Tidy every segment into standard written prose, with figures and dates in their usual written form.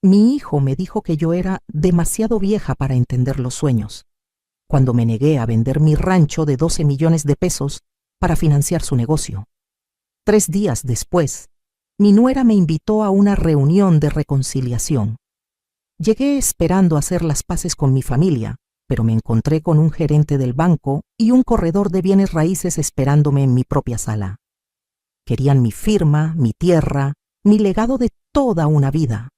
Mi hijo me dijo que yo era demasiado vieja para entender los sueños, cuando me negué a vender mi rancho de 12 millones de pesos para financiar su negocio. 3 días después, mi nuera me invitó a una reunión de reconciliación. Llegué esperando hacer las paces con mi familia, pero me encontré con un gerente del banco y un corredor de bienes raíces esperándome en mi propia sala. Querían mi firma, mi tierra, mi legado de toda una vida.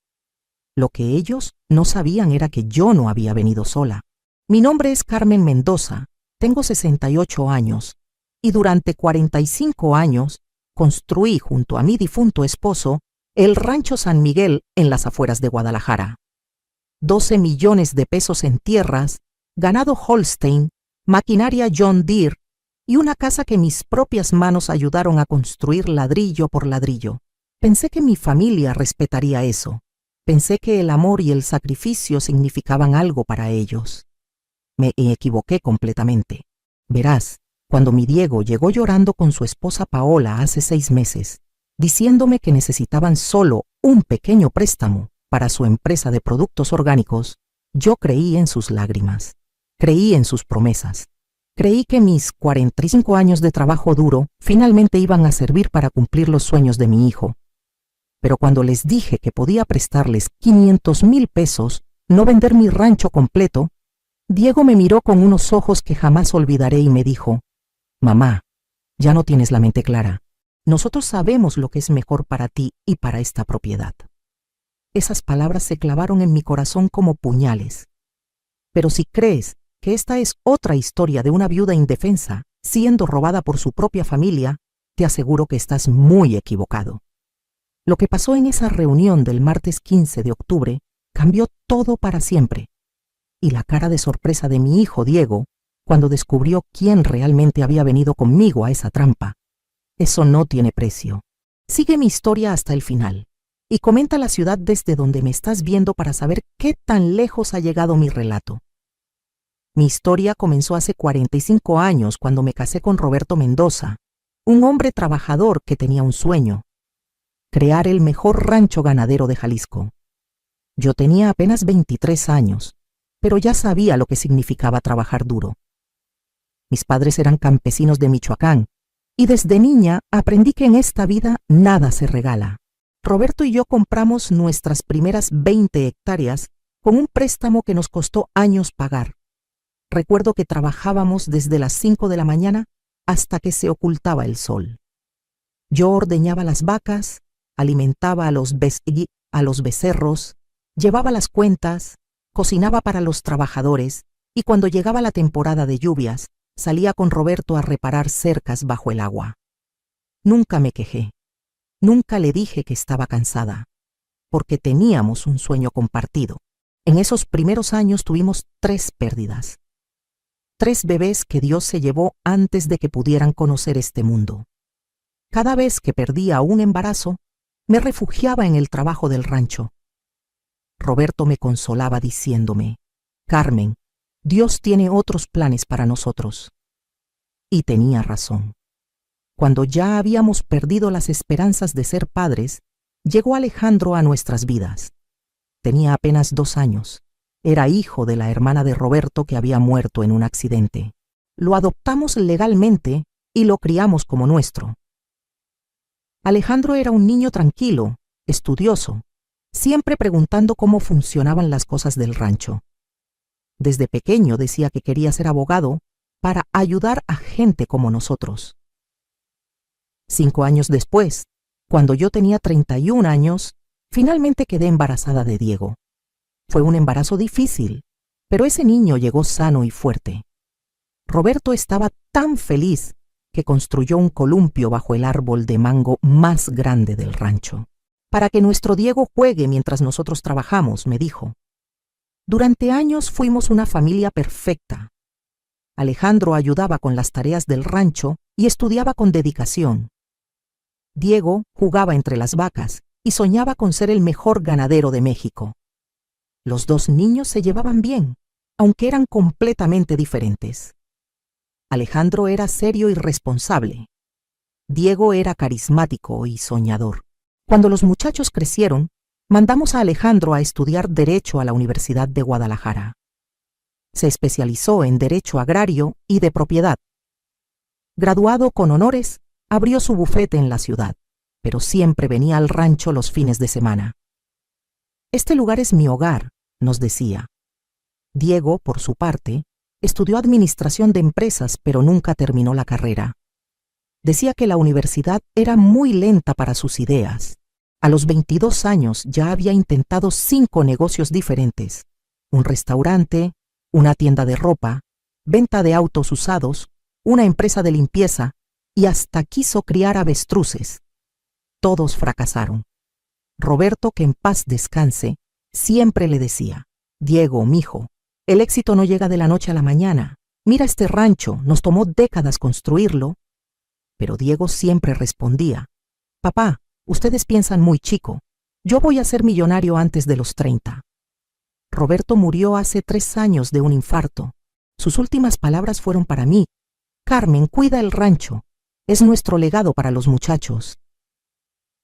Lo que ellos no sabían era que yo no había venido sola. Mi nombre es Carmen Mendoza, tengo 68 años, y durante 45 años construí junto a mi difunto esposo el Rancho San Miguel en las afueras de Guadalajara. 12 millones de pesos en tierras, ganado Holstein, maquinaria John Deere y una casa que mis propias manos ayudaron a construir ladrillo por ladrillo. Pensé que mi familia respetaría eso. Pensé que el amor y el sacrificio significaban algo para ellos. Me equivoqué completamente. Verás, cuando mi Diego llegó llorando con su esposa Paola hace 6 meses, diciéndome que necesitaban solo un pequeño préstamo para su empresa de productos orgánicos, yo creí en sus lágrimas. Creí en sus promesas. Creí que mis 45 años de trabajo duro finalmente iban a servir para cumplir los sueños de mi hijo. Pero cuando les dije que podía prestarles 500,000 pesos, no vender mi rancho completo, Diego me miró con unos ojos que jamás olvidaré y me dijo: «Mamá, ya no tienes la mente clara. Nosotros sabemos lo que es mejor para ti y para esta propiedad». Esas palabras se clavaron en mi corazón como puñales. Pero si crees que esta es otra historia de una viuda indefensa siendo robada por su propia familia, te aseguro que estás muy equivocado. Lo que pasó en esa reunión del martes 15 de octubre cambió todo para siempre. Y la cara de sorpresa de mi hijo Diego cuando descubrió quién realmente había venido conmigo a esa trampa. Eso no tiene precio. Sigue mi historia hasta el final y comenta la ciudad desde donde me estás viendo para saber qué tan lejos ha llegado mi relato. Mi historia comenzó hace 45 años cuando me casé con Roberto Mendoza, un hombre trabajador que tenía un sueño: crear el mejor rancho ganadero de Jalisco. Yo tenía apenas 23 años, pero ya sabía lo que significaba trabajar duro. Mis padres eran campesinos de Michoacán, y desde niña aprendí que en esta vida nada se regala. Roberto y yo compramos nuestras primeras 20 hectáreas con un préstamo que nos costó años pagar. Recuerdo que trabajábamos desde las 5 de la mañana hasta que se ocultaba el sol. Yo ordeñaba las vacas, alimentaba a los becerros, llevaba las cuentas, cocinaba para los trabajadores y cuando llegaba la temporada de lluvias, salía con Roberto a reparar cercas bajo el agua. Nunca me quejé, nunca le dije que estaba cansada, porque teníamos un sueño compartido. En esos primeros años tuvimos 3 pérdidas. 3 bebés que Dios se llevó antes de que pudieran conocer este mundo. Cada vez que perdía un embarazo, me refugiaba en el trabajo del rancho. Roberto me consolaba diciéndome: «Carmen, Dios tiene otros planes para nosotros». Y tenía razón. Cuando ya habíamos perdido las esperanzas de ser padres, llegó Alejandro a nuestras vidas. Tenía apenas 2 años. Era hijo de la hermana de Roberto que había muerto en un accidente. Lo adoptamos legalmente y lo criamos como nuestro. Alejandro era un niño tranquilo, estudioso, siempre preguntando cómo funcionaban las cosas del rancho. Desde pequeño decía que quería ser abogado para ayudar a gente como nosotros. 5 años después, cuando yo tenía 31 años, finalmente quedé embarazada de Diego. Fue un embarazo difícil, pero ese niño llegó sano y fuerte. Roberto estaba tan feliz que construyó un columpio bajo el árbol de mango más grande del rancho. «Para que nuestro Diego juegue mientras nosotros trabajamos», me dijo. Durante años fuimos una familia perfecta. Alejandro ayudaba con las tareas del rancho y estudiaba con dedicación. Diego jugaba entre las vacas y soñaba con ser el mejor ganadero de México. Los 2 niños se llevaban bien, aunque eran completamente diferentes. Alejandro era serio y responsable. Diego era carismático y soñador. Cuando los muchachos crecieron, Mandamos a Alejandro a estudiar Derecho a la Universidad de Guadalajara. Se especializó en Derecho Agrario y de Propiedad. Graduado con honores, abrió su bufete en la ciudad, pero siempre venía al rancho los fines de semana. Este lugar es mi hogar, nos decía. Diego, por su parte, estudió Administración de Empresas, pero nunca terminó la carrera. Decía que la universidad era muy lenta para sus ideas. A los 22 años ya había intentado 5 negocios diferentes: un restaurante, una tienda de ropa, venta de autos usados, una empresa de limpieza y hasta quiso criar avestruces. Todos fracasaron. Roberto, que en paz descanse, siempre le decía: Diego, mijo, el éxito no llega de la noche a la mañana. Mira este rancho, nos tomó décadas construirlo. Pero Diego siempre respondía: Papá, ustedes piensan muy chico. Yo voy a ser millonario antes de los 30. Roberto murió hace 3 años de un infarto. Sus últimas palabras fueron para mí: Carmen, cuida el rancho. Es nuestro legado para los muchachos.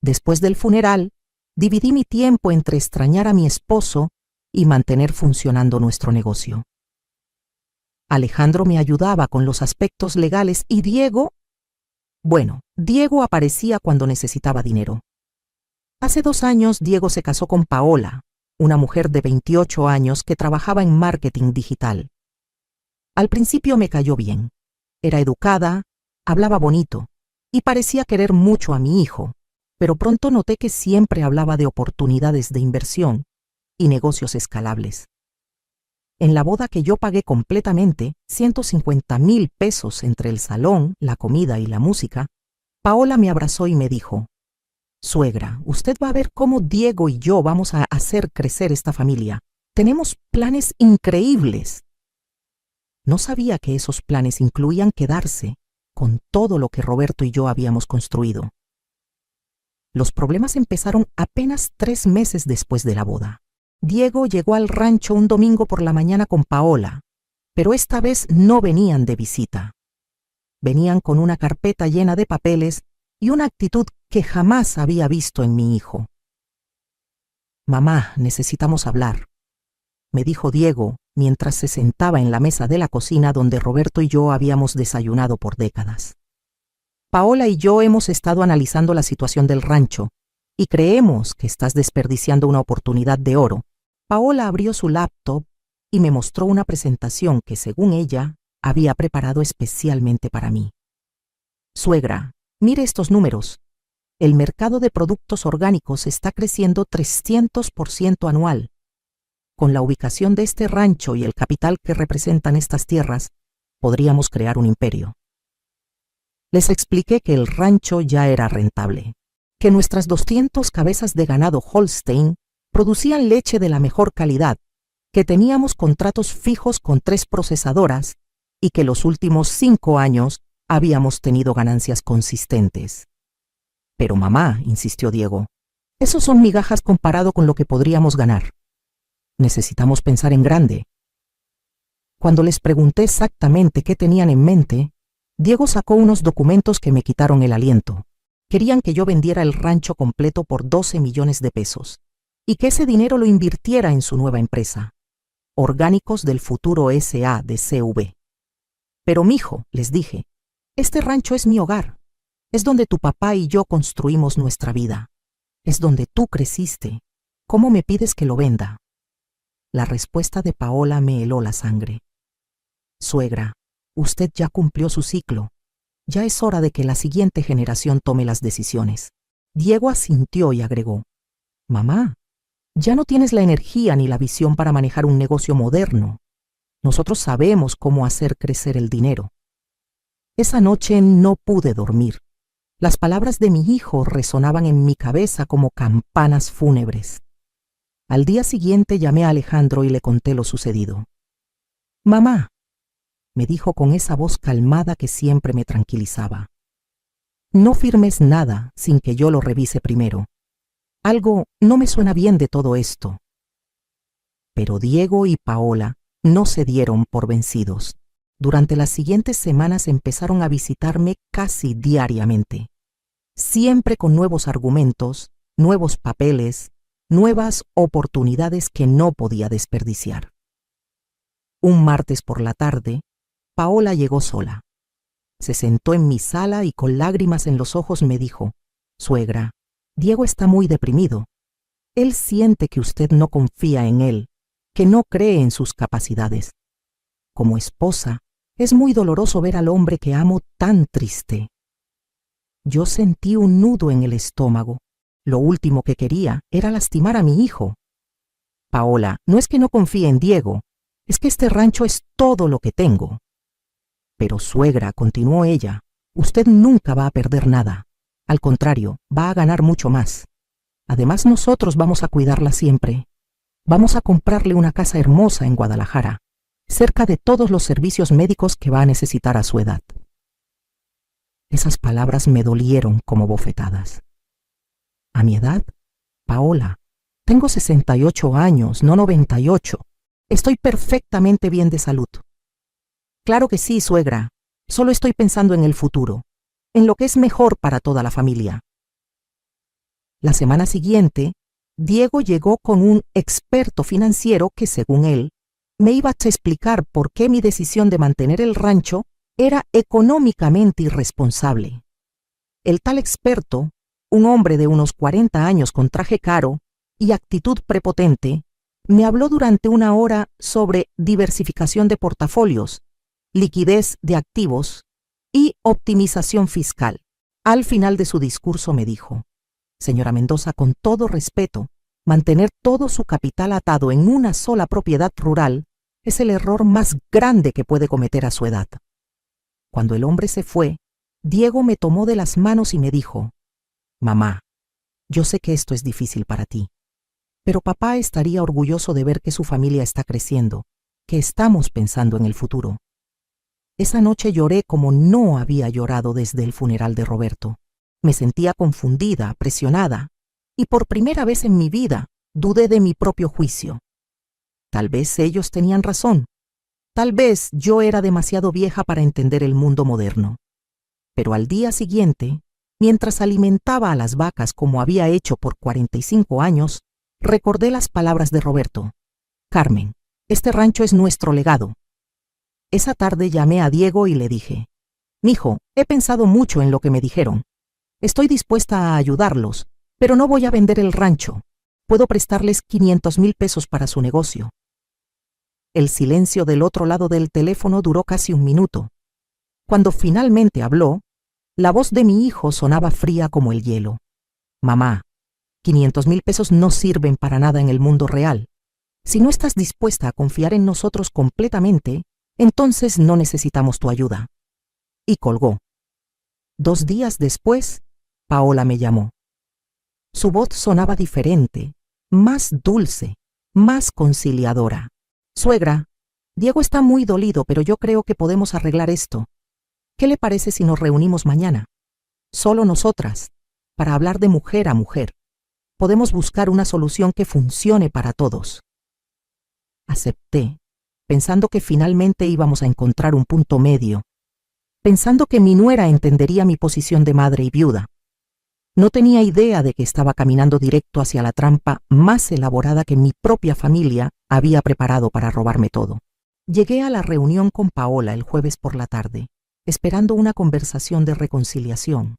Después del funeral, dividí mi tiempo entre extrañar a mi esposo y mantener funcionando nuestro negocio. Alejandro me ayudaba con los aspectos legales y Diego aparecía cuando necesitaba dinero. Hace 2 años Diego se casó con Paola, una mujer de 28 años que trabajaba en marketing digital. Al principio me cayó bien. Era educada, hablaba bonito y parecía querer mucho a mi hijo, pero pronto noté que siempre hablaba de oportunidades de inversión y negocios escalables. En la boda, que yo pagué completamente, 150,000 pesos entre el salón, la comida y la música, Paola me abrazó y me dijo: Suegra, usted va a ver cómo Diego y yo vamos a hacer crecer esta familia. Tenemos planes increíbles. No sabía que esos planes incluían quedarse con todo lo que Roberto y yo habíamos construido. Los problemas empezaron apenas 3 meses después de la boda. Diego llegó al rancho un domingo por la mañana con Paola, pero esta vez no venían de visita. Venían con una carpeta llena de papeles y una actitud que jamás había visto en mi hijo. Mamá, necesitamos hablar, me dijo Diego mientras se sentaba en la mesa de la cocina donde Roberto y yo habíamos desayunado por décadas. Paola y yo hemos estado analizando la situación del rancho y creemos que estás desperdiciando una oportunidad de oro. Paola abrió su laptop y me mostró una presentación que, según ella, había preparado especialmente para mí. Suegra, mire estos números. El mercado de productos orgánicos está creciendo 300% anual. Con la ubicación de este rancho y el capital que representan estas tierras, podríamos crear un imperio. Les expliqué que el rancho ya era rentable, que nuestras 200 cabezas de ganado Holstein producían leche de la mejor calidad, que teníamos contratos fijos con 3 procesadoras y que los últimos 5 años habíamos tenido ganancias consistentes. Pero mamá, insistió Diego, esos son migajas comparado con lo que podríamos ganar. Necesitamos pensar en grande. Cuando les pregunté exactamente qué tenían en mente, Diego sacó unos documentos que me quitaron el aliento. Querían que yo vendiera el rancho completo por 12 millones de pesos y que ese dinero lo invirtiera en su nueva empresa, Orgánicos del Futuro S.A. de CV. Pero mijo, les dije, este rancho es mi hogar. Es donde tu papá y yo construimos nuestra vida. Es donde tú creciste. ¿Cómo me pides que lo venda? La respuesta de Paola me heló la sangre. Suegra, usted ya cumplió su ciclo. Ya es hora de que la siguiente generación tome las decisiones. Diego asintió y agregó: Mamá, ya no tienes la energía ni la visión para manejar un negocio moderno. Nosotros sabemos cómo hacer crecer el dinero. Esa noche no pude dormir. Las palabras de mi hijo resonaban en mi cabeza como campanas fúnebres. Al día siguiente llamé a Alejandro y le conté lo sucedido. Mamá, me dijo con esa voz calmada que siempre me tranquilizaba, no firmes nada sin que yo lo revise primero. Algo no me suena bien de todo esto. Pero Diego y Paola no se dieron por vencidos. Durante las siguientes semanas empezaron a visitarme casi diariamente, siempre con nuevos argumentos, nuevos papeles, nuevas oportunidades que no podía desperdiciar. Un martes por la tarde, Paola llegó sola. Se sentó en mi sala y con lágrimas en los ojos me dijo: «Suegra, Diego está muy deprimido. Él siente que usted no confía en él, que no cree en sus capacidades. Como esposa, es muy doloroso ver al hombre que amo tan triste». Yo sentí un nudo en el estómago. Lo último que quería era lastimar a mi hijo. «Paola, no es que no confíe en Diego, es que este rancho es todo lo que tengo». «Pero suegra», continuó ella, «usted nunca va a perder nada. Al contrario, va a ganar mucho más. Además, nosotros vamos a cuidarla siempre. Vamos a comprarle una casa hermosa en Guadalajara, cerca de todos los servicios médicos que va a necesitar a su edad». Esas palabras me dolieron como bofetadas. ¿A mi edad? Paola, tengo 68 años, no 98. Estoy perfectamente bien de salud. «Claro que sí, suegra. Solo estoy pensando en el futuro, en lo que es mejor para toda la familia». La semana siguiente, Diego llegó con un experto financiero que, según él, me iba a explicar por qué mi decisión de mantener el rancho era económicamente irresponsable. El tal experto, un hombre de unos 40 años con traje caro y actitud prepotente, me habló durante una hora sobre diversificación de portafolios, liquidez de activos y optimización fiscal. Al final de su discurso me dijo: «Señora Mendoza, con todo respeto, mantener todo su capital atado en una sola propiedad rural es el error más grande que puede cometer a su edad». Cuando el hombre se fue, Diego me tomó de las manos y me dijo: «Mamá, yo sé que esto es difícil para ti, pero papá estaría orgulloso de ver que su familia está creciendo, que estamos pensando en el futuro». Esa noche lloré como no había llorado desde el funeral de Roberto. Me sentía confundida, presionada, y por primera vez en mi vida dudé de mi propio juicio. Tal vez ellos tenían razón. Tal vez yo era demasiado vieja para entender el mundo moderno. Pero al día siguiente, mientras alimentaba a las vacas como había hecho por 45 años, recordé las palabras de Roberto: «Carmen, este rancho es nuestro legado». Esa tarde llamé a Diego y le dije: «Mijo, he pensado mucho en lo que me dijeron. Estoy dispuesta a ayudarlos, pero no voy a vender el rancho. Puedo prestarles 500,000 pesos para su negocio». El silencio del otro lado del teléfono duró casi un minuto. Cuando finalmente habló, la voz de mi hijo sonaba fría como el hielo. «Mamá, 500,000 pesos no sirven para nada en el mundo real. Si no estás dispuesta a confiar en nosotros completamente, entonces no necesitamos tu ayuda». Y colgó. 2 días después, Paola me llamó. Su voz sonaba diferente, más dulce, más conciliadora. «Suegra, Diego está muy dolido, pero yo creo que podemos arreglar esto. ¿Qué le parece si nos reunimos mañana? Solo nosotras, para hablar de mujer a mujer. Podemos buscar una solución que funcione para todos». Acepté, pensando que finalmente íbamos a encontrar un punto medio, pensando que mi nuera entendería mi posición de madre y viuda. No tenía idea de que estaba caminando directo hacia la trampa más elaborada que mi propia familia había preparado para robarme todo. Llegué a la reunión con Paola el jueves por la tarde, esperando una conversación de reconciliación.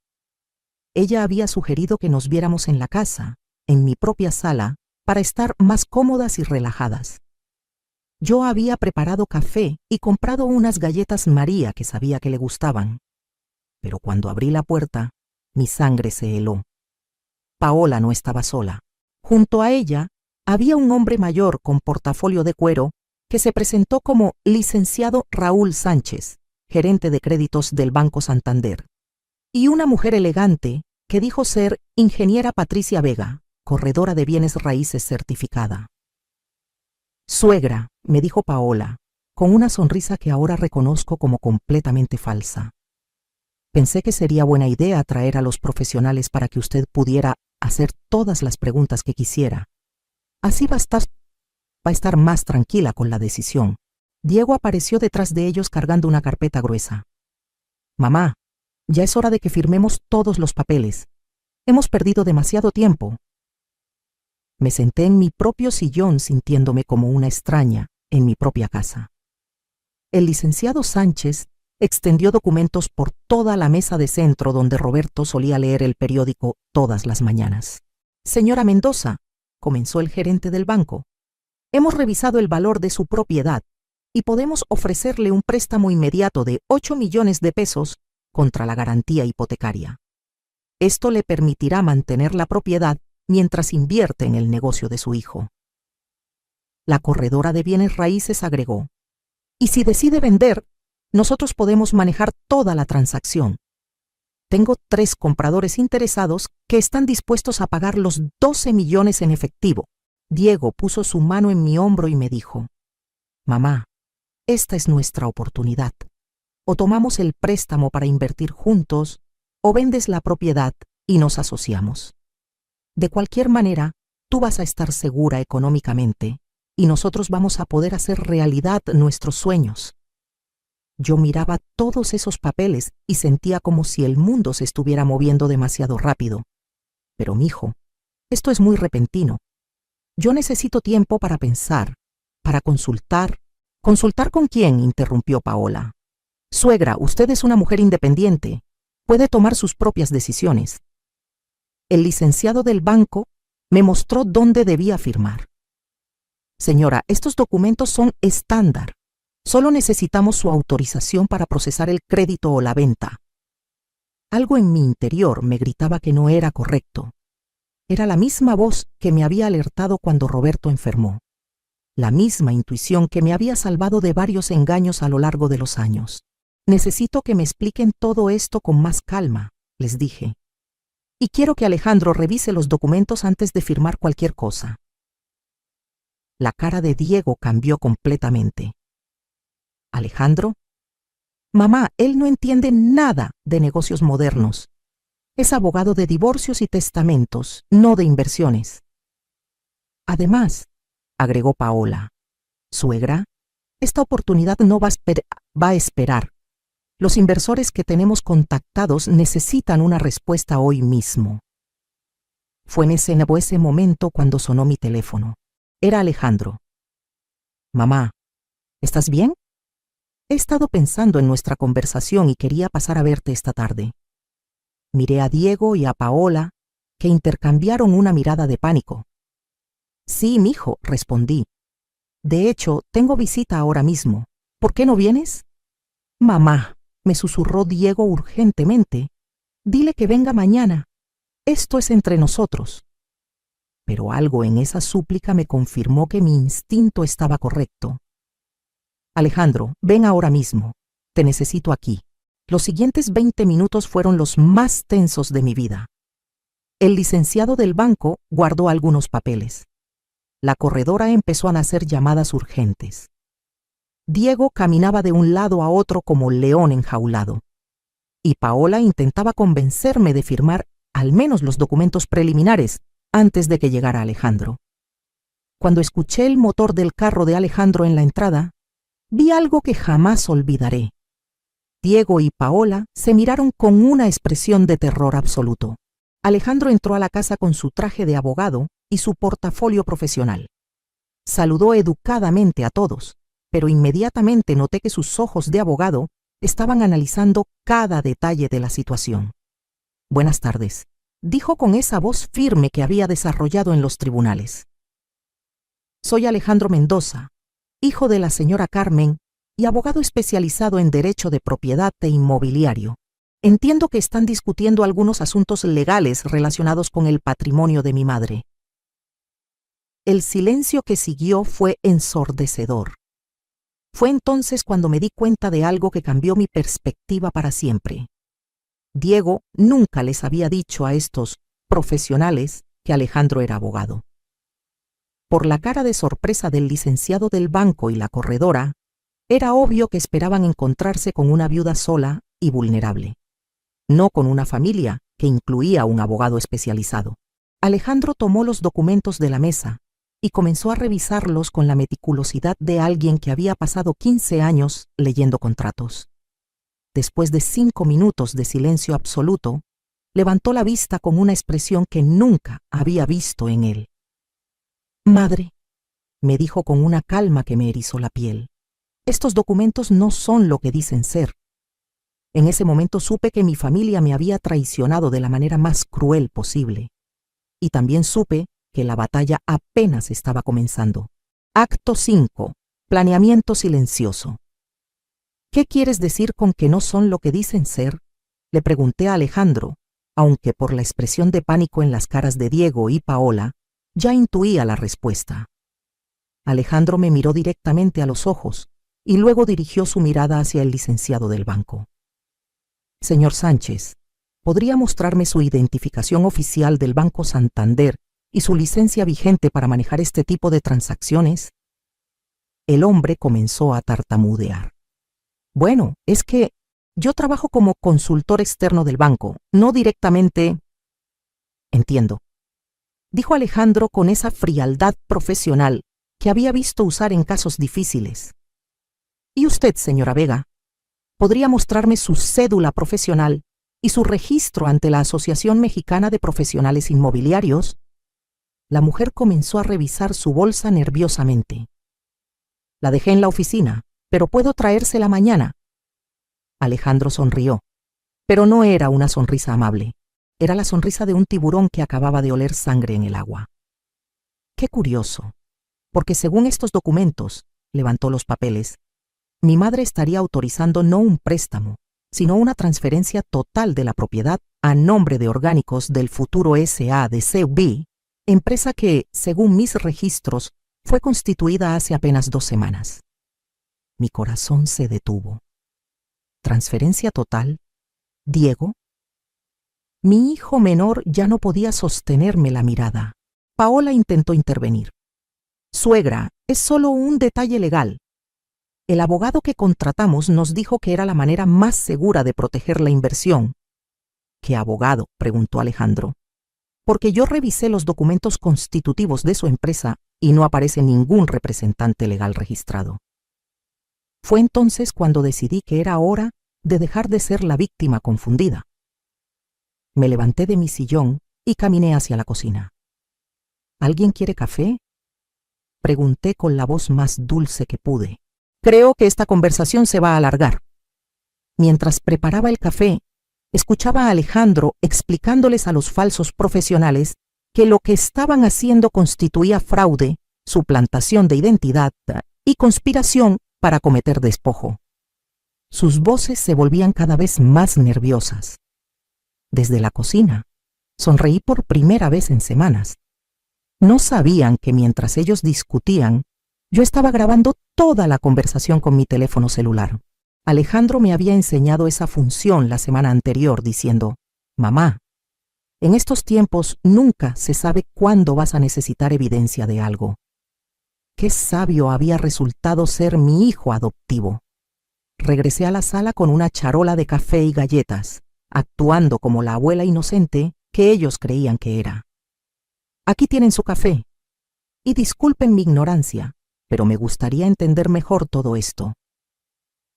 Ella había sugerido que nos viéramos en la casa, en mi propia sala, para estar más cómodas y relajadas. Yo había preparado café y comprado unas galletas María que sabía que le gustaban. Pero cuando abrí la puerta, mi sangre se heló. Paola no estaba sola. Junto a ella había un hombre mayor con portafolio de cuero que se presentó como licenciado Raúl Sánchez, gerente de créditos del Banco Santander, y una mujer elegante que dijo ser ingeniera Patricia Vega, corredora de bienes raíces certificada. «Suegra», me dijo Paola, con una sonrisa que ahora reconozco como completamente falsa. «Pensé que sería buena idea traer a los profesionales para que usted pudiera hacer todas las preguntas que quisiera. Así va a estar más tranquila con la decisión». Diego apareció detrás de ellos cargando una carpeta gruesa. «Mamá, ya es hora de que firmemos todos los papeles. Hemos perdido demasiado tiempo». Me senté en mi propio sillón sintiéndome como una extraña en mi propia casa. El licenciado Sánchez extendió documentos por toda la mesa de centro donde Roberto solía leer el periódico todas las mañanas. Señora Mendoza, comenzó el gerente del banco, hemos revisado el valor de su propiedad y podemos ofrecerle un préstamo inmediato de 8 millones de pesos contra la garantía hipotecaria. Esto le permitirá mantener la propiedad mientras invierte en el negocio de su hijo. La corredora de bienes raíces agregó: y si decide vender, nosotros podemos manejar toda la transacción. Tengo 3 compradores interesados que están dispuestos a pagar los 12 millones en efectivo. Diego puso su mano en mi hombro y me dijo: mamá, esta es nuestra oportunidad. O tomamos el préstamo para invertir juntos, o vendes la propiedad y nos asociamos. De cualquier manera, tú vas a estar segura económicamente y nosotros vamos a poder hacer realidad nuestros sueños. Yo miraba todos esos papeles y sentía como si el mundo se estuviera moviendo demasiado rápido. Pero, mijo, esto es muy repentino. Yo necesito tiempo para pensar, para consultar. ¿Consultar con quién?, interrumpió Paola. Suegra, usted es una mujer independiente. Puede tomar sus propias decisiones. El licenciado del banco me mostró dónde debía firmar. Señora, estos documentos son estándar. Solo necesitamos su autorización para procesar el crédito o la venta. Algo en mi interior me gritaba que no era correcto. Era la misma voz que me había alertado cuando Roberto enfermó. La misma intuición que me había salvado de varios engaños a lo largo de los años. Necesito que me expliquen todo esto con más calma, les dije. Y quiero que Alejandro revise los documentos antes de firmar cualquier cosa. La cara de Diego cambió completamente. ¿Alejandro? Mamá, él no entiende nada de negocios modernos. Es abogado de divorcios y testamentos, no de inversiones. Además, agregó Paola, suegra, esta oportunidad no va a esperar. Los inversores que tenemos contactados necesitan una respuesta hoy mismo. Fue en ese momento cuando sonó mi teléfono. Era Alejandro. Mamá, ¿estás bien? He estado pensando en nuestra conversación y quería pasar a verte esta tarde. Miré a Diego y a Paola, que intercambiaron una mirada de pánico. Sí, mijo, respondí. De hecho, tengo visita ahora mismo. ¿Por qué no vienes? Mamá, me susurró Diego urgentemente. Dile que venga mañana. Esto es entre nosotros. Pero algo en esa súplica me confirmó que mi instinto estaba correcto. Alejandro, ven ahora mismo. Te necesito aquí. Los siguientes 20 minutos fueron los más tensos de mi vida. El licenciado del banco guardó algunos papeles. La corredora empezó a hacer llamadas urgentes. Diego caminaba de un lado a otro como león enjaulado. Y Paola intentaba convencerme de firmar al menos los documentos preliminares antes de que llegara Alejandro. Cuando escuché el motor del carro de Alejandro en la entrada, vi algo que jamás olvidaré. Diego y Paola se miraron con una expresión de terror absoluto. Alejandro entró a la casa con su traje de abogado y su portafolio profesional. Saludó educadamente a todos, pero inmediatamente noté que sus ojos de abogado estaban analizando cada detalle de la situación. Buenas tardes, dijo con esa voz firme que había desarrollado en los tribunales. Soy Alejandro Mendoza, hijo de la señora Carmen y abogado especializado en derecho de propiedad e inmobiliario. Entiendo que están discutiendo algunos asuntos legales relacionados con el patrimonio de mi madre. El silencio que siguió fue ensordecedor. Fue entonces cuando me di cuenta de algo que cambió mi perspectiva para siempre. Diego nunca les había dicho a estos profesionales que Alejandro era abogado. Por la cara de sorpresa del licenciado del banco y la corredora, era obvio que esperaban encontrarse con una viuda sola y vulnerable, no con una familia que incluía un abogado especializado. Alejandro tomó los documentos de la mesa y comenzó a revisarlos con la meticulosidad de alguien que había pasado 15 años leyendo contratos. Después de 5 minutos de silencio absoluto, levantó la vista con una expresión que nunca había visto en él. Madre, me dijo con una calma que me erizó la piel, estos documentos no son lo que dicen ser. En ese momento supe que mi familia me había traicionado de la manera más cruel posible. Y también supe que la batalla apenas estaba comenzando. Acto 5. Planeamiento silencioso. ¿Qué quieres decir con que no son lo que dicen ser? Le pregunté a Alejandro, aunque por la expresión de pánico en las caras de Diego y Paola, ya intuía la respuesta. Alejandro me miró directamente a los ojos y luego dirigió su mirada hacia el licenciado del banco. Señor Sánchez, ¿podría mostrarme su identificación oficial del Banco Santander y su licencia vigente para manejar este tipo de transacciones? El hombre comenzó a tartamudear. Bueno, es que yo trabajo como consultor externo del banco, no directamente. Entiendo, dijo Alejandro con esa frialdad profesional que había visto usar en casos difíciles. ¿Y usted, señora Vega? ¿Podría mostrarme su cédula profesional y su registro ante la Asociación Mexicana de Profesionales Inmobiliarios? La mujer comenzó a revisar su bolsa nerviosamente. La dejé en la oficina, pero puedo traérsela mañana. Alejandro sonrió, pero no era una sonrisa amable. Era la sonrisa de un tiburón que acababa de oler sangre en el agua. Qué curioso, porque según estos documentos, levantó los papeles, mi madre estaría autorizando no un préstamo, sino una transferencia total de la propiedad a nombre de Orgánicos del Futuro S.A. de CUB, empresa que, según mis registros, fue constituida hace apenas 2 semanas. Mi corazón se detuvo. ¿Transferencia total? ¿Diego? Mi hijo menor ya no podía sostenerme la mirada. Paola intentó intervenir. Suegra, es solo un detalle legal. El abogado que contratamos nos dijo que era la manera más segura de proteger la inversión. ¿Qué abogado?, preguntó Alejandro. Porque yo revisé los documentos constitutivos de su empresa y no aparece ningún representante legal registrado. Fue entonces cuando decidí que era hora de dejar de ser la víctima confundida. Me levanté de mi sillón y caminé hacia la cocina. ¿Alguien quiere café?, pregunté con la voz más dulce que pude. Creo que esta conversación se va a alargar. Mientras preparaba el café, escuchaba a Alejandro explicándoles a los falsos profesionales que lo que estaban haciendo constituía fraude, suplantación de identidad y conspiración para cometer despojo. Sus voces se volvían cada vez más nerviosas. Desde la cocina, sonreí por primera vez en semanas. No sabían que mientras ellos discutían, yo estaba grabando toda la conversación con mi teléfono celular. Alejandro me había enseñado esa función la semana anterior diciendo, «Mamá, en estos tiempos nunca se sabe cuándo vas a necesitar evidencia de algo». Qué sabio había resultado ser mi hijo adoptivo. Regresé a la sala con una charola de café y galletas, actuando como la abuela inocente que ellos creían que era. «Aquí tienen su café. Y disculpen mi ignorancia, pero me gustaría entender mejor todo esto».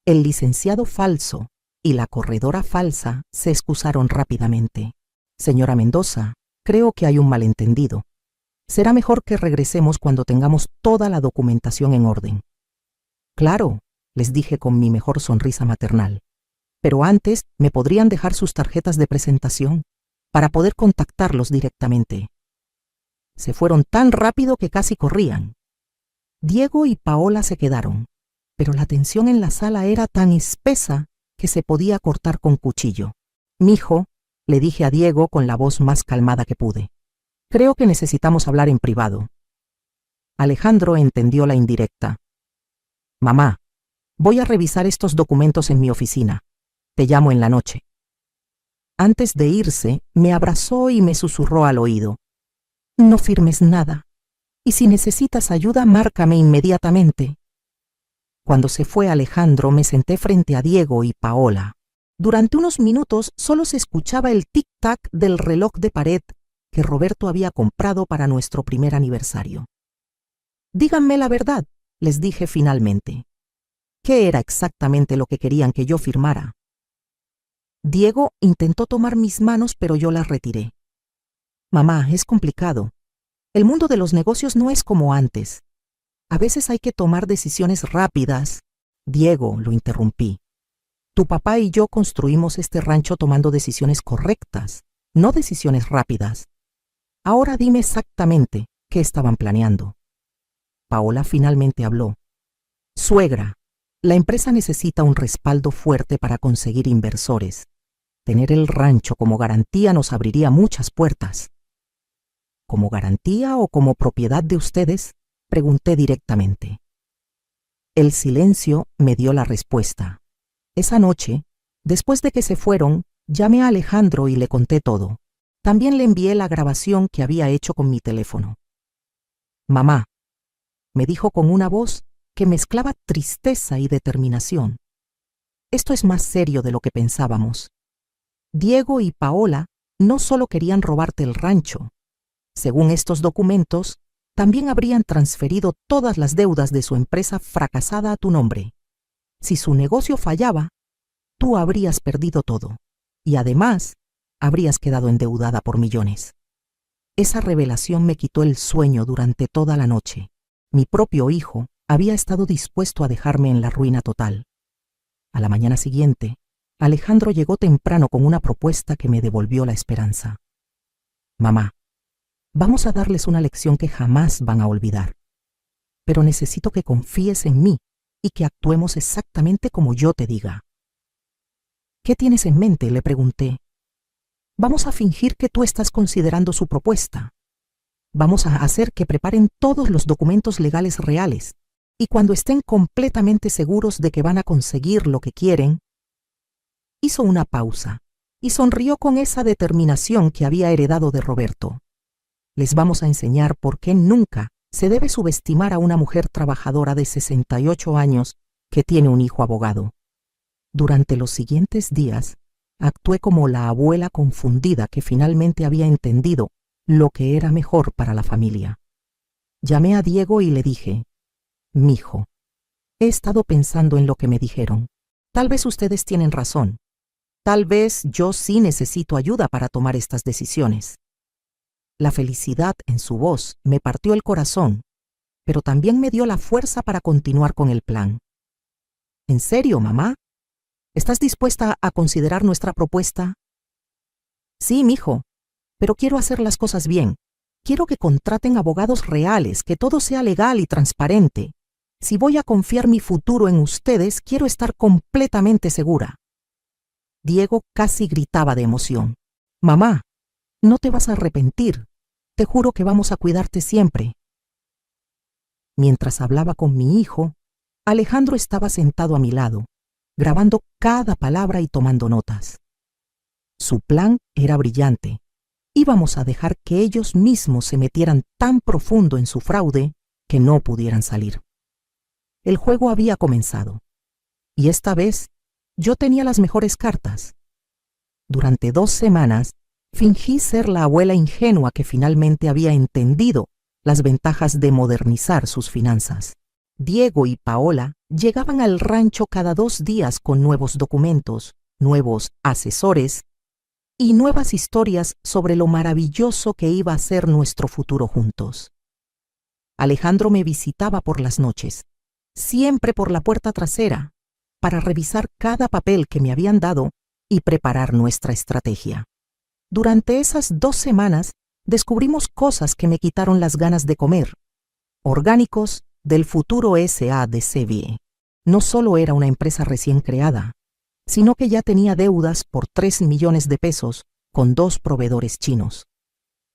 El licenciado falso y la corredora falsa se excusaron rápidamente. «Señora Mendoza, creo que hay un malentendido. Será mejor que regresemos cuando tengamos toda la documentación en orden». «Claro», les dije con mi mejor sonrisa maternal. «Pero antes me podrían dejar sus tarjetas de presentación para poder contactarlos directamente». Se fueron tan rápido que casi corrían. Diego y Paola se quedaron, pero la tensión en la sala era tan espesa que se podía cortar con cuchillo. «Mijo», le dije a Diego con la voz más calmada que pude, «creo que necesitamos hablar en privado». Alejandro entendió la indirecta. «Mamá, voy a revisar estos documentos en mi oficina. Te llamo en la noche». Antes de irse, me abrazó y me susurró al oído, «No firmes nada, y si necesitas ayuda, márcame inmediatamente». Cuando se fue Alejandro, me senté frente a Diego y Paola. Durante unos minutos solo se escuchaba el tic-tac del reloj de pared que Roberto había comprado para nuestro primer aniversario. «Díganme la verdad», les dije finalmente. ¿Qué era exactamente lo que querían que yo firmara? Diego intentó tomar mis manos, pero yo las retiré. «Mamá, es complicado. El mundo de los negocios no es como antes. A veces hay que tomar decisiones rápidas. Diego, lo interrumpí. Tu papá y yo construimos este rancho tomando decisiones correctas, no decisiones rápidas. Ahora dime exactamente qué estaban planeando. Paola finalmente habló. Suegra, la empresa necesita un respaldo fuerte para conseguir inversores. Tener el rancho como garantía nos abriría muchas puertas. ¿Como garantía o como propiedad de ustedes?, pregunté directamente. El silencio me dio la respuesta. Esa noche, después de que se fueron, llamé a Alejandro y le conté todo. También le envié la grabación que había hecho con mi teléfono. Mamá, me dijo con una voz que mezclaba tristeza y determinación. Esto es más serio de lo que pensábamos. Diego y Paola no solo querían robarte el rancho. Según estos documentos, también habrían transferido todas las deudas de su empresa fracasada a tu nombre. Si su negocio fallaba, tú habrías perdido todo. Y además, habrías quedado endeudada por millones. Esa revelación me quitó el sueño durante toda la noche. Mi propio hijo había estado dispuesto a dejarme en la ruina total. A la mañana siguiente, Alejandro llegó temprano con una propuesta que me devolvió la esperanza. Mamá, vamos a darles una lección que jamás van a olvidar. Pero necesito que confíes en mí y que actuemos exactamente como yo te diga. ¿Qué tienes en mente?, le pregunté. Vamos a fingir que tú estás considerando su propuesta. Vamos a hacer que preparen todos los documentos legales reales y cuando estén completamente seguros de que van a conseguir lo que quieren. Hizo una pausa y sonrió con esa determinación que había heredado de Roberto. Les vamos a enseñar por qué nunca se debe subestimar a una mujer trabajadora de 68 años que tiene un hijo abogado. Durante los siguientes días, actué como la abuela confundida que finalmente había entendido lo que era mejor para la familia. Llamé a Diego y le dije, «Mijo, he estado pensando en lo que me dijeron. Tal vez ustedes tienen razón. Tal vez yo sí necesito ayuda para tomar estas decisiones». La felicidad en su voz me partió el corazón, pero también me dio la fuerza para continuar con el plan. ¿En serio, mamá? ¿Estás dispuesta a considerar nuestra propuesta? Sí, mijo, pero quiero hacer las cosas bien. Quiero que contraten abogados reales, que todo sea legal y transparente. Si voy a confiar mi futuro en ustedes, quiero estar completamente segura. Diego casi gritaba de emoción. Mamá, no te vas a arrepentir. Te juro que vamos a cuidarte siempre. Mientras hablaba con mi hijo, Alejandro estaba sentado a mi lado, grabando cada palabra y tomando notas. Su plan era brillante. Íbamos a dejar que ellos mismos se metieran tan profundo en su fraude que no pudieran salir. El juego había comenzado, y esta vez yo tenía las mejores cartas. Durante 2 semanas, fingí ser la abuela ingenua que finalmente había entendido las ventajas de modernizar sus finanzas. Diego y Paola llegaban al rancho cada 2 días con nuevos documentos, nuevos asesores y nuevas historias sobre lo maravilloso que iba a ser nuestro futuro juntos. Alejandro me visitaba por las noches, siempre por la puerta trasera, para revisar cada papel que me habían dado y preparar nuestra estrategia. Durante esas 2 semanas descubrimos cosas que me quitaron las ganas de comer. Orgánicos del futuro S.A. de Sevier. No solo era una empresa recién creada, sino que ya tenía deudas por 3 millones de pesos con 2 proveedores chinos.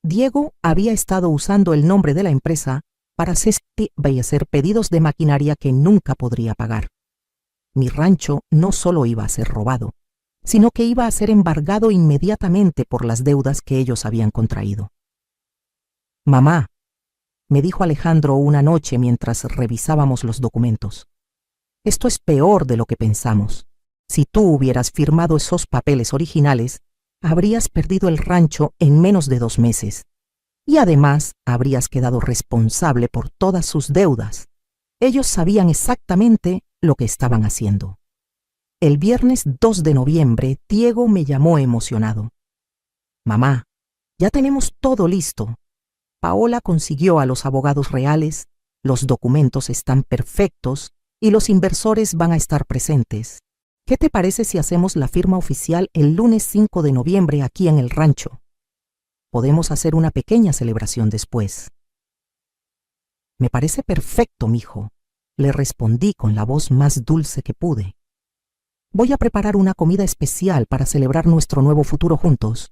Diego había estado usando el nombre de la empresa para hacer pedidos de maquinaria que nunca podría pagar. Mi rancho no solo iba a ser robado, sino que iba a ser embargado inmediatamente por las deudas que ellos habían contraído. Mamá, me dijo Alejandro una noche mientras revisábamos los documentos, esto es peor de lo que pensamos. Si tú hubieras firmado esos papeles originales, habrías perdido el rancho en menos de 2 meses. Y además habrías quedado responsable por todas sus deudas. Ellos sabían exactamente lo que estaban haciendo. El viernes 2 de noviembre, Diego me llamó emocionado. Mamá, ya tenemos todo listo. Paola consiguió a los abogados reales, los documentos están perfectos y los inversores van a estar presentes. ¿Qué te parece si hacemos la firma oficial el lunes 5 de noviembre aquí en el rancho? Podemos hacer una pequeña celebración después. Me parece perfecto, mijo, le respondí con la voz más dulce que pude. Voy a preparar una comida especial para celebrar nuestro nuevo futuro juntos.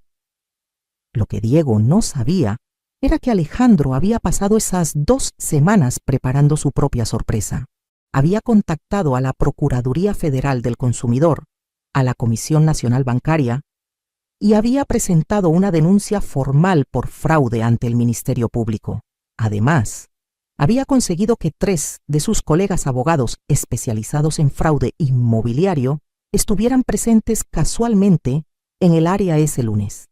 Lo que Diego no sabía era que Alejandro había pasado esas 2 semanas preparando su propia sorpresa. Había contactado a la Procuraduría Federal del Consumidor, a la Comisión Nacional Bancaria, y había presentado una denuncia formal por fraude ante el Ministerio Público. Además, había conseguido que 3 de sus colegas abogados especializados en fraude inmobiliario estuvieran presentes casualmente en el área ese lunes.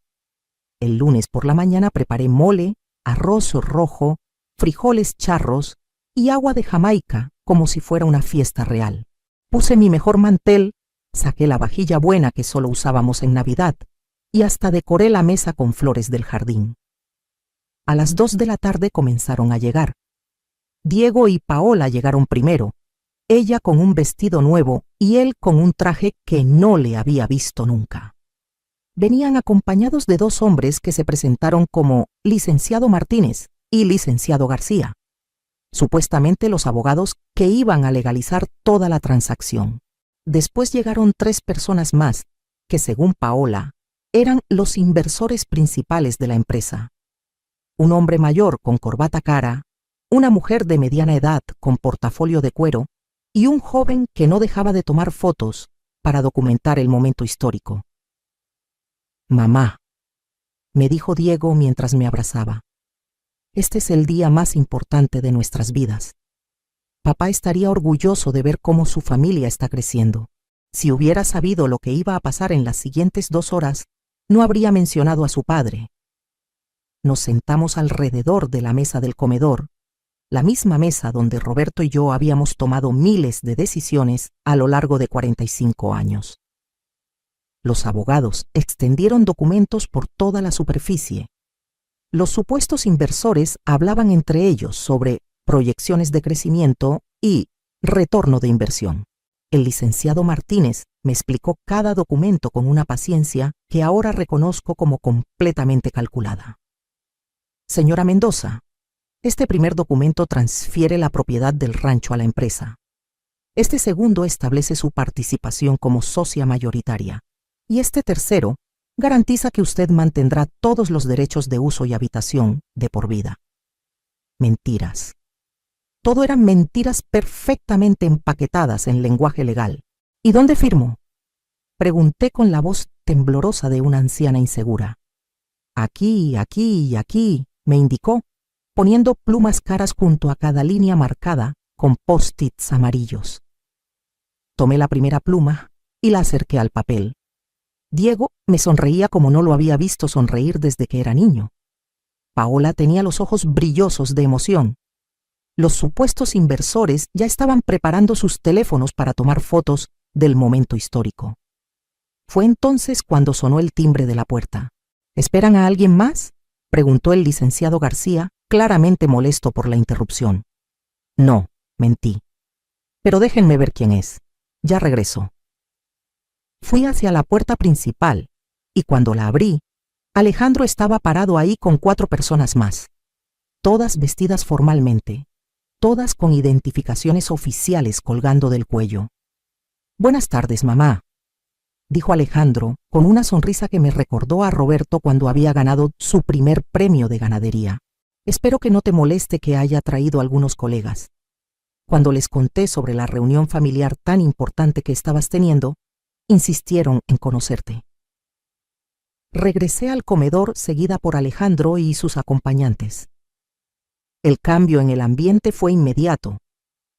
El lunes por la mañana preparé mole, arroz rojo, frijoles charros y agua de Jamaica como si fuera una fiesta real. Puse mi mejor mantel, saqué la vajilla buena que solo usábamos en Navidad y hasta decoré la mesa con flores del jardín. A las 2 de la tarde comenzaron a llegar. Diego y Paola llegaron primero, ella con un vestido nuevo y él con un traje que no le había visto nunca. Venían acompañados de 2 hombres que se presentaron como licenciado Martínez y licenciado García, supuestamente los abogados que iban a legalizar toda la transacción. Después llegaron 3 personas más, que según Paola, eran los inversores principales de la empresa. Un hombre mayor con corbata cara, una mujer de mediana edad con portafolio de cuero y un joven que no dejaba de tomar fotos para documentar el momento histórico. Mamá, me dijo Diego mientras me abrazaba, este es el día más importante de nuestras vidas. Papá estaría orgulloso de ver cómo su familia está creciendo. Si hubiera sabido lo que iba a pasar en las siguientes 2 horas, no habría mencionado a su padre. Nos sentamos alrededor de la mesa del comedor, la misma mesa donde Roberto y yo habíamos tomado miles de decisiones a lo largo de 45 años. Los abogados extendieron documentos por toda la superficie. Los supuestos inversores hablaban entre ellos sobre proyecciones de crecimiento y retorno de inversión. El licenciado Martínez me explicó cada documento con una paciencia que ahora reconozco como completamente calculada. Señora Mendoza, este primer documento transfiere la propiedad del rancho a la empresa. Este segundo establece su participación como socia mayoritaria. Y este tercero garantiza que usted mantendrá todos los derechos de uso y habitación de por vida. Mentiras. Todo eran mentiras perfectamente empaquetadas en lenguaje legal. ¿Y dónde firmo? Pregunté con la voz temblorosa de una anciana insegura. Aquí, aquí y aquí, me indicó, poniendo plumas caras junto a cada línea marcada con post-its amarillos. Tomé la primera pluma y la acerqué al papel. Diego me sonreía como no lo había visto sonreír desde que era niño. Paola tenía los ojos brillosos de emoción. Los supuestos inversores ya estaban preparando sus teléfonos para tomar fotos del momento histórico. Fue entonces cuando sonó el timbre de la puerta. ¿Esperan a alguien más?, preguntó el licenciado García, claramente molesto por la interrupción. No, mentí. Pero déjenme ver quién es. Ya regreso. Fui hacia la puerta principal y cuando la abrí, Alejandro estaba parado ahí con 4 personas más, todas vestidas formalmente, todas con identificaciones oficiales colgando del cuello. Buenas tardes, mamá, dijo Alejandro con una sonrisa que me recordó a Roberto cuando había ganado su primer premio de ganadería. Espero que no te moleste que haya traído algunos colegas. Cuando les conté sobre la reunión familiar tan importante que estabas teniendo, insistieron en conocerte. Regresé al comedor seguida por Alejandro y sus acompañantes. El cambio en el ambiente fue inmediato.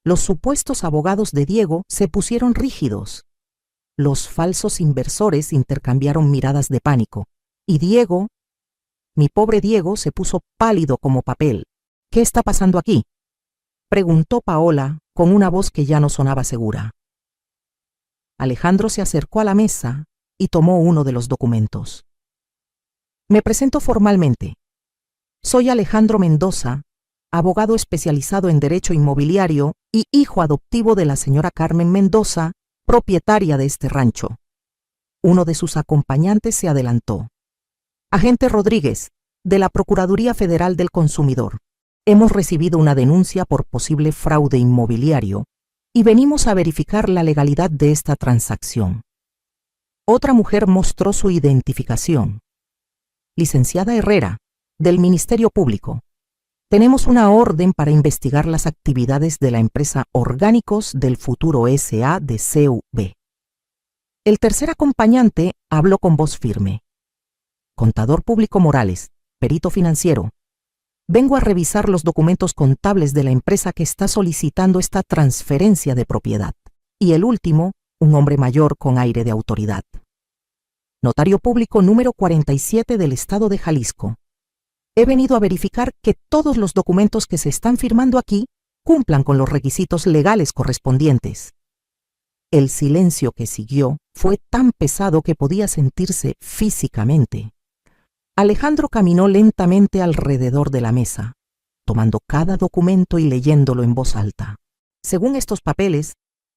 Los supuestos abogados de Diego se pusieron rígidos. Los falsos inversores intercambiaron miradas de pánico. Y Diego, mi pobre Diego, se puso pálido como papel. ¿Qué está pasando aquí?, preguntó Paola con una voz que ya no sonaba segura. Alejandro se acercó a la mesa y tomó uno de los documentos. Me presento formalmente. Soy Alejandro Mendoza, abogado especializado en derecho inmobiliario y hijo adoptivo de la señora Carmen Mendoza, propietaria de este rancho. Uno de sus acompañantes se adelantó. Agente Rodríguez, de la Procuraduría Federal del Consumidor. Hemos recibido una denuncia por posible fraude inmobiliario y venimos a verificar la legalidad de esta transacción. Otra mujer mostró su identificación. Licenciada Herrera, del Ministerio Público. Tenemos una orden para investigar las actividades de la empresa Orgánicos del Futuro S.A. de CUB. El tercer acompañante habló con voz firme. Contador Público Morales, perito financiero. Vengo a revisar los documentos contables de la empresa que está solicitando esta transferencia de propiedad. Y el último, un hombre mayor con aire de autoridad. Notario Público número 47 del Estado de Jalisco. He venido a verificar que todos los documentos que se están firmando aquí cumplan con los requisitos legales correspondientes. El silencio que siguió fue tan pesado que podía sentirse físicamente. Alejandro caminó lentamente alrededor de la mesa, tomando cada documento y leyéndolo en voz alta. Según estos papeles,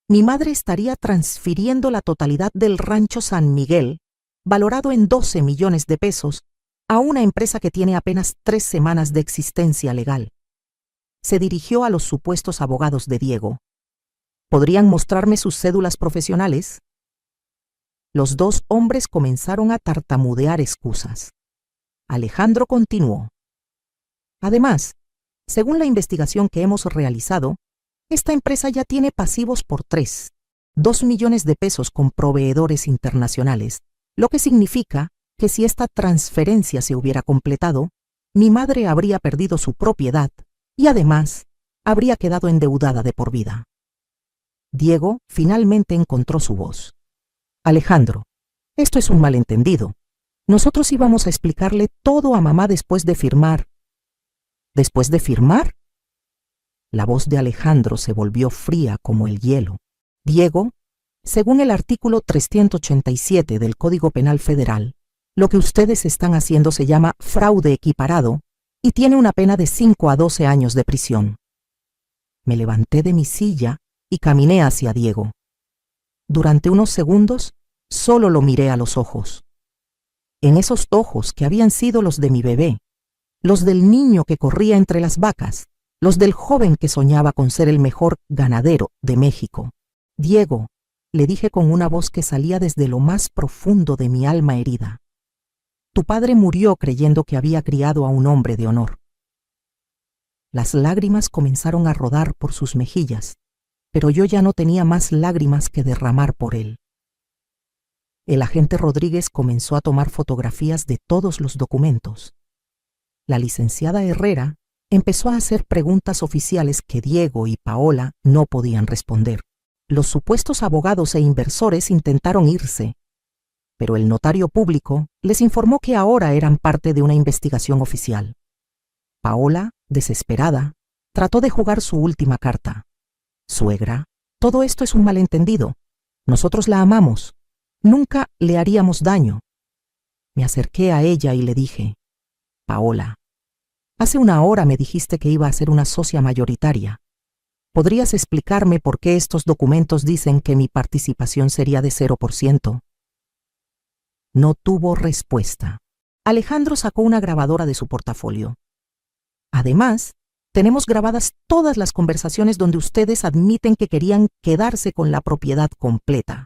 mi madre estaría transfiriendo la totalidad del rancho San Miguel, valorado en 12 millones de pesos, a una empresa que tiene apenas 3 semanas de existencia legal. Se dirigió a los supuestos abogados de Diego. ¿Podrían mostrarme sus cédulas profesionales? Los dos hombres comenzaron a tartamudear excusas. Alejandro continuó. Además, según la investigación que hemos realizado, esta empresa ya tiene pasivos por 2 millones de pesos con proveedores internacionales, lo que significa que si esta transferencia se hubiera completado, mi madre habría perdido su propiedad y además habría quedado endeudada de por vida. Diego finalmente encontró su voz. Alejandro, esto es un malentendido. Nosotros íbamos a explicarle todo a mamá después de firmar. ¿Después de firmar? La voz de Alejandro se volvió fría como el hielo. Diego, según el artículo 387 del Código Penal Federal, lo que ustedes están haciendo se llama fraude equiparado y tiene una pena de 5 a 12 años de prisión. Me levanté de mi silla y caminé hacia Diego. Durante unos segundos, solo lo miré a los ojos. En esos ojos que habían sido los de mi bebé, los del niño que corría entre las vacas, los del joven que soñaba con ser el mejor ganadero de México. Diego, le dije con una voz que salía desde lo más profundo de mi alma herida. Tu padre murió creyendo que había criado a un hombre de honor. Las lágrimas comenzaron a rodar por sus mejillas, pero yo ya no tenía más lágrimas que derramar por él. El agente Rodríguez comenzó a tomar fotografías de todos los documentos. La licenciada Herrera empezó a hacer preguntas oficiales que Diego y Paola no podían responder. Los supuestos abogados e inversores intentaron irse, pero el notario público les informó que ahora eran parte de una investigación oficial. Paola, desesperada, trató de jugar su última carta. Suegra, todo esto es un malentendido. Nosotros la amamos. Nunca le haríamos daño. Me acerqué a ella y le dije, Paola, hace una hora me dijiste que iba a ser una socia mayoritaria. ¿Podrías explicarme por qué estos documentos dicen que mi participación sería de 0%? No tuvo respuesta. Alejandro sacó una grabadora de su portafolio. Además, tenemos grabadas todas las conversaciones donde ustedes admiten que querían quedarse con la propiedad completa.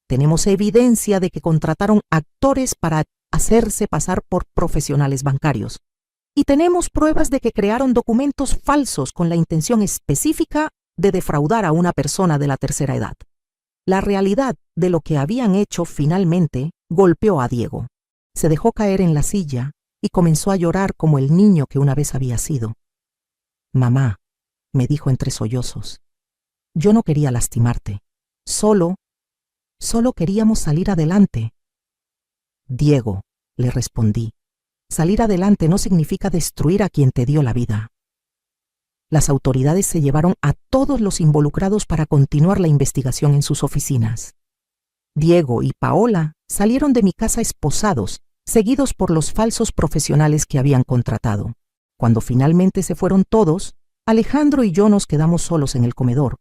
Tenemos evidencia de que contrataron actores para hacerse pasar por profesionales bancarios. Y tenemos pruebas de que crearon documentos falsos con la intención específica de defraudar a una persona de la tercera edad. La realidad de lo que habían hecho finalmente golpeó a Diego. Se dejó caer en la silla y comenzó a llorar como el niño que una vez había sido. Mamá, me dijo entre sollozos, yo no quería lastimarte. Solo queríamos salir adelante. Diego, le respondí, salir adelante no significa destruir a quien te dio la vida. Las autoridades se llevaron a todos los involucrados para continuar la investigación en sus oficinas. Diego y Paola salieron de mi casa esposados, seguidos por los falsos profesionales que habían contratado. Cuando finalmente se fueron todos, Alejandro y yo nos quedamos solos en el comedor.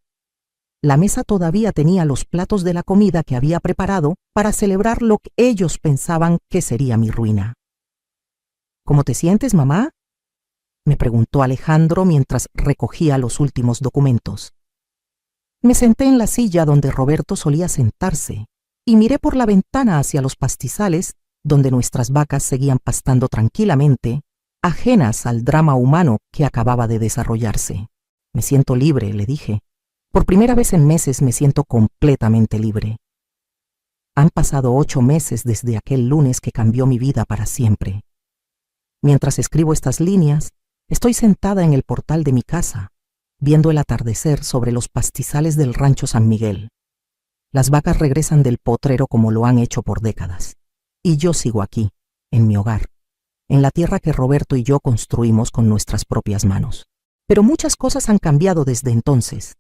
La mesa todavía tenía los platos de la comida que había preparado para celebrar lo que ellos pensaban que sería mi ruina. ¿Cómo te sientes, mamá?, me preguntó Alejandro mientras recogía los últimos documentos. Me senté en la silla donde Roberto solía sentarse y miré por la ventana hacia los pastizales donde nuestras vacas seguían pastando tranquilamente, ajenas al drama humano que acababa de desarrollarse. Me siento libre, le dije. Por primera vez en meses me siento completamente libre. Han pasado 8 meses desde aquel lunes que cambió mi vida para siempre. Mientras escribo estas líneas, estoy sentada en el portal de mi casa, viendo el atardecer sobre los pastizales del rancho San Miguel. Las vacas regresan del potrero como lo han hecho por décadas. Y yo sigo aquí, en mi hogar, en la tierra que Roberto y yo construimos con nuestras propias manos. Pero muchas cosas han cambiado desde entonces.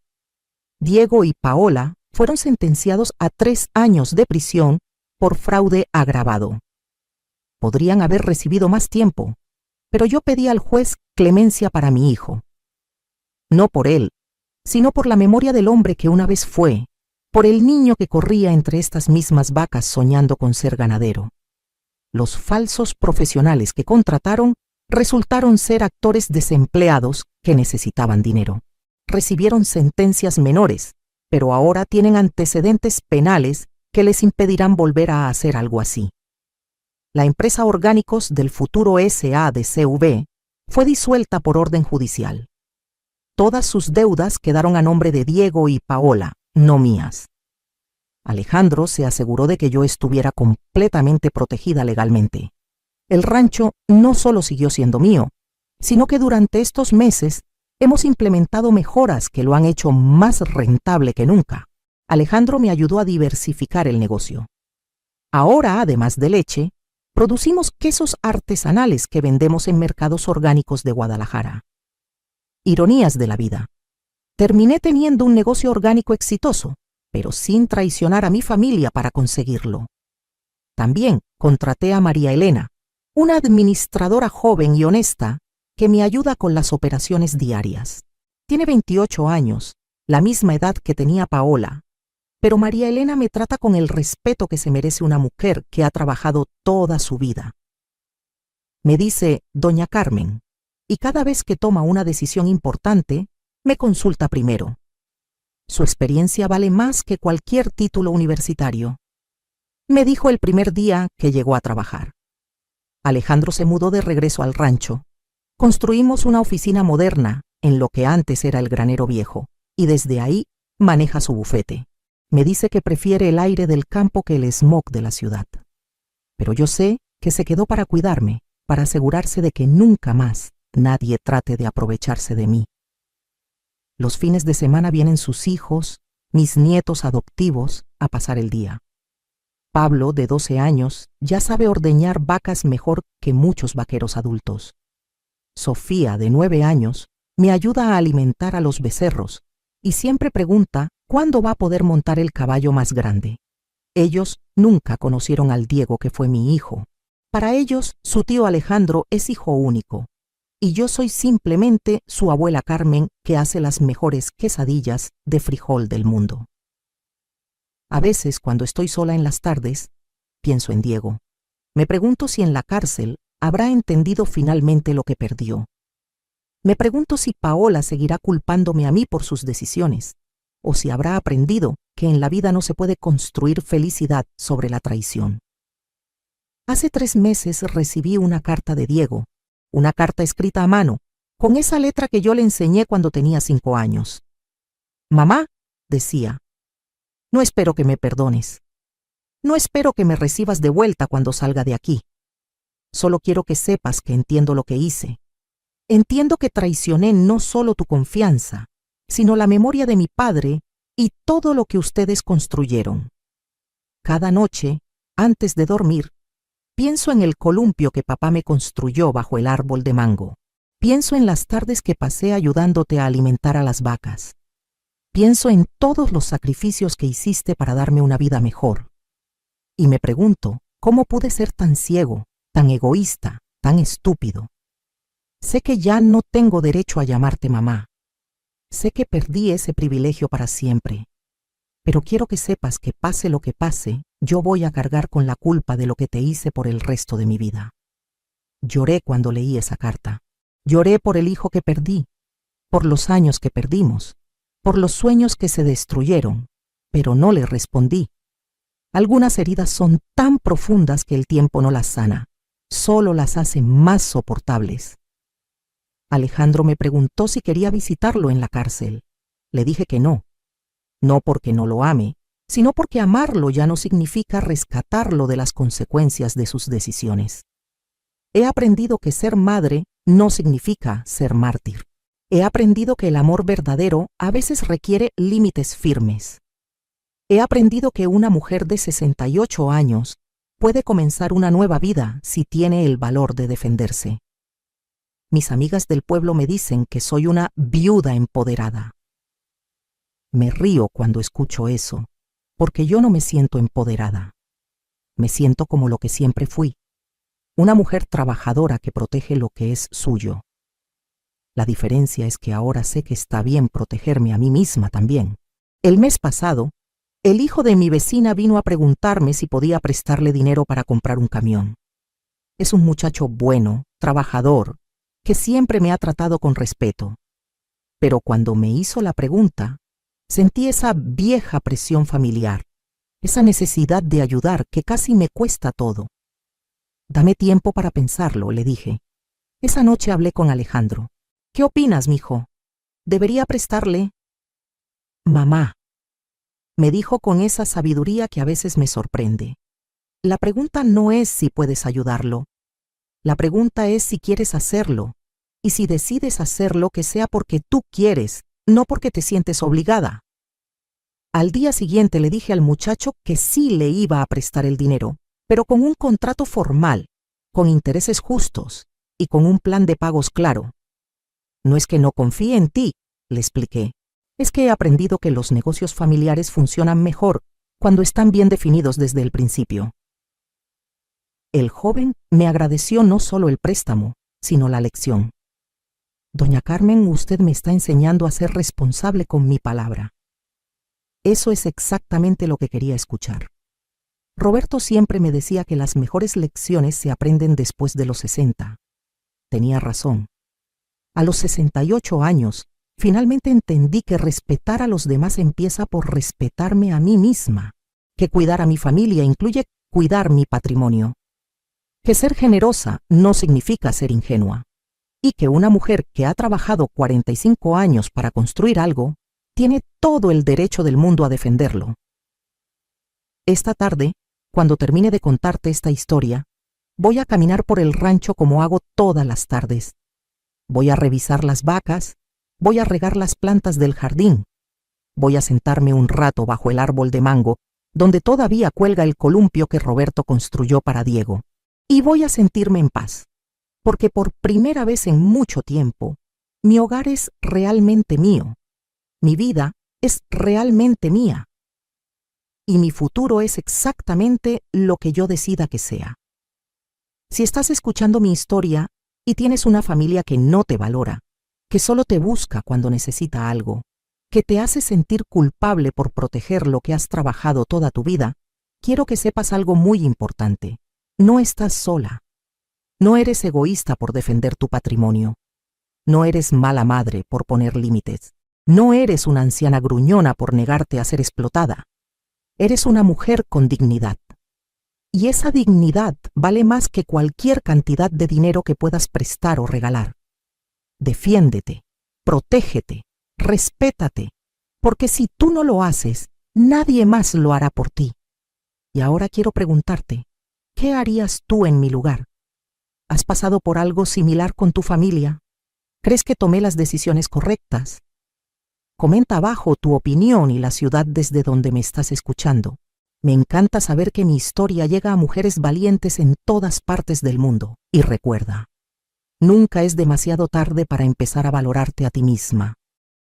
Diego y Paola fueron sentenciados a 3 años de prisión por fraude agravado. Podrían haber recibido más tiempo, pero yo pedí al juez clemencia para mi hijo. No por él, sino por la memoria del hombre que una vez fue, por el niño que corría entre estas mismas vacas soñando con ser ganadero. Los falsos profesionales que contrataron resultaron ser actores desempleados que necesitaban dinero. Recibieron sentencias menores, pero ahora tienen antecedentes penales que les impedirán volver a hacer algo así. La empresa Orgánicos del Futuro S.A. de CV fue disuelta por orden judicial. Todas sus deudas quedaron a nombre de Diego y Paola, no mías. Alejandro se aseguró de que yo estuviera completamente protegida legalmente. El rancho no solo siguió siendo mío, sino que durante estos meses hemos implementado mejoras que lo han hecho más rentable que nunca. Alejandro me ayudó a diversificar el negocio. Ahora, además de leche, producimos quesos artesanales que vendemos en mercados orgánicos de Guadalajara. Ironías de la vida. Terminé teniendo un negocio orgánico exitoso, pero sin traicionar a mi familia para conseguirlo. También contraté a María Elena, una administradora joven y honesta que me ayuda con las operaciones diarias. Tiene 28 años, la misma edad que tenía Paola, pero María Elena me trata con el respeto que se merece una mujer que ha trabajado toda su vida. Me dice Doña Carmen, y cada vez que toma una decisión importante, me consulta primero. Su experiencia vale más que cualquier título universitario. Me dijo el primer día que llegó a trabajar. Alejandro se mudó de regreso al rancho. Construimos una oficina moderna en lo que antes era el granero viejo, y desde ahí maneja su bufete. Me dice que prefiere el aire del campo que el smog de la ciudad. Pero yo sé que se quedó para cuidarme, para asegurarse de que nunca más nadie trate de aprovecharse de mí. Los fines de semana vienen sus hijos, mis nietos adoptivos, a pasar el día. Pablo, de 12 años, ya sabe ordeñar vacas mejor que muchos vaqueros adultos. Sofía, de 9 años, me ayuda a alimentar a los becerros y siempre pregunta cuándo va a poder montar el caballo más grande. Ellos nunca conocieron al Diego que fue mi hijo. Para ellos, su tío Alejandro es hijo único, y yo soy simplemente su abuela Carmen que hace las mejores quesadillas de frijol del mundo. A veces, cuando estoy sola en las tardes, pienso en Diego. Me pregunto si en la cárcel habrá entendido finalmente lo que perdió. Me pregunto si Paola seguirá culpándome a mí por sus decisiones, o si habrá aprendido que en la vida no se puede construir felicidad sobre la traición. Hace 3 meses recibí una carta de Diego, una carta escrita a mano, con esa letra que yo le enseñé cuando tenía 5 años. Mamá, decía, no espero que me perdones. No espero que me recibas de vuelta cuando salga de aquí. Solo quiero que sepas que entiendo lo que hice. Entiendo que traicioné no solo tu confianza, sino la memoria de mi padre y todo lo que ustedes construyeron. Cada noche, antes de dormir, pienso en el columpio que papá me construyó bajo el árbol de mango. Pienso en las tardes que pasé ayudándote a alimentar a las vacas. Pienso en todos los sacrificios que hiciste para darme una vida mejor. Y me pregunto, ¿cómo pude ser tan ciego tan egoísta, tan estúpido. Sé que ya no tengo derecho a llamarte mamá. Sé que perdí ese privilegio para siempre. Pero quiero que sepas que pase lo que pase, yo voy a cargar con la culpa de lo que te hice por el resto de mi vida. Lloré cuando leí esa carta. Lloré por el hijo que perdí, por los años que perdimos, por los sueños que se destruyeron, pero no le respondí. Algunas heridas son tan profundas que el tiempo no las sana, solo las hace más soportables. Alejandro me preguntó si quería visitarlo en la cárcel. Le dije que no. No porque no lo ame, sino porque amarlo ya no significa rescatarlo de las consecuencias de sus decisiones. He aprendido que ser madre no significa ser mártir. He aprendido que el amor verdadero a veces requiere límites firmes. He aprendido que una mujer de 68 años puede comenzar una nueva vida si tiene el valor de defenderse. Mis amigas del pueblo me dicen que soy una viuda empoderada. Me río cuando escucho eso, porque yo no me siento empoderada. Me siento como lo que siempre fui, una mujer trabajadora que protege lo que es suyo. La diferencia es que ahora sé que está bien protegerme a mí misma también. El mes pasado, el hijo de mi vecina vino a preguntarme si podía prestarle dinero para comprar un camión. Es un muchacho bueno, trabajador, que siempre me ha tratado con respeto. Pero cuando me hizo la pregunta, sentí esa vieja presión familiar, esa necesidad de ayudar que casi me cuesta todo. Dame tiempo para pensarlo, le dije. Esa noche hablé con Alejandro. ¿Qué opinas, mijo? ¿Debería prestarle? Mamá, me dijo con esa sabiduría que a veces me sorprende. La pregunta no es si puedes ayudarlo. La pregunta es si quieres hacerlo. Y si decides hacerlo, que sea porque tú quieres, no porque te sientes obligada. Al día siguiente le dije al muchacho que sí le iba a prestar el dinero, pero con un contrato formal, con intereses justos y con un plan de pagos claro. No es que no confíe en ti, le expliqué. Es que he aprendido que los negocios familiares funcionan mejor cuando están bien definidos desde el principio. El joven me agradeció no solo el préstamo, sino la lección. Doña Carmen, usted me está enseñando a ser responsable con mi palabra. Eso es exactamente lo que quería escuchar. Roberto siempre me decía que las mejores lecciones se aprenden después de los 60. Tenía razón. A los 68 años, finalmente entendí que respetar a los demás empieza por respetarme a mí misma, que cuidar a mi familia incluye cuidar mi patrimonio, que ser generosa no significa ser ingenua, y que una mujer que ha trabajado 45 años para construir algo, tiene todo el derecho del mundo a defenderlo. Esta tarde, cuando termine de contarte esta historia, voy a caminar por el rancho como hago todas las tardes. Voy a revisar las vacas, voy a regar las plantas del jardín, voy a sentarme un rato bajo el árbol de mango, donde todavía cuelga el columpio que Roberto construyó para Diego, y voy a sentirme en paz, porque por primera vez en mucho tiempo, mi hogar es realmente mío, mi vida es realmente mía, y mi futuro es exactamente lo que yo decida que sea. Si estás escuchando mi historia y tienes una familia que no te valora, que solo te busca cuando necesita algo, que te hace sentir culpable por proteger lo que has trabajado toda tu vida, quiero que sepas algo muy importante. No estás sola. No eres egoísta por defender tu patrimonio. No eres mala madre por poner límites. No eres una anciana gruñona por negarte a ser explotada. Eres una mujer con dignidad. Y esa dignidad vale más que cualquier cantidad de dinero que puedas prestar o regalar. Defiéndete, protégete, respétate, porque si tú no lo haces, nadie más lo hará por ti. Y ahora quiero preguntarte, ¿qué harías tú en mi lugar? ¿Has pasado por algo similar con tu familia? ¿Crees que tomé las decisiones correctas? Comenta abajo tu opinión y la ciudad desde donde me estás escuchando. Me encanta saber que mi historia llega a mujeres valientes en todas partes del mundo. Y recuerda, nunca es demasiado tarde para empezar a valorarte a ti misma.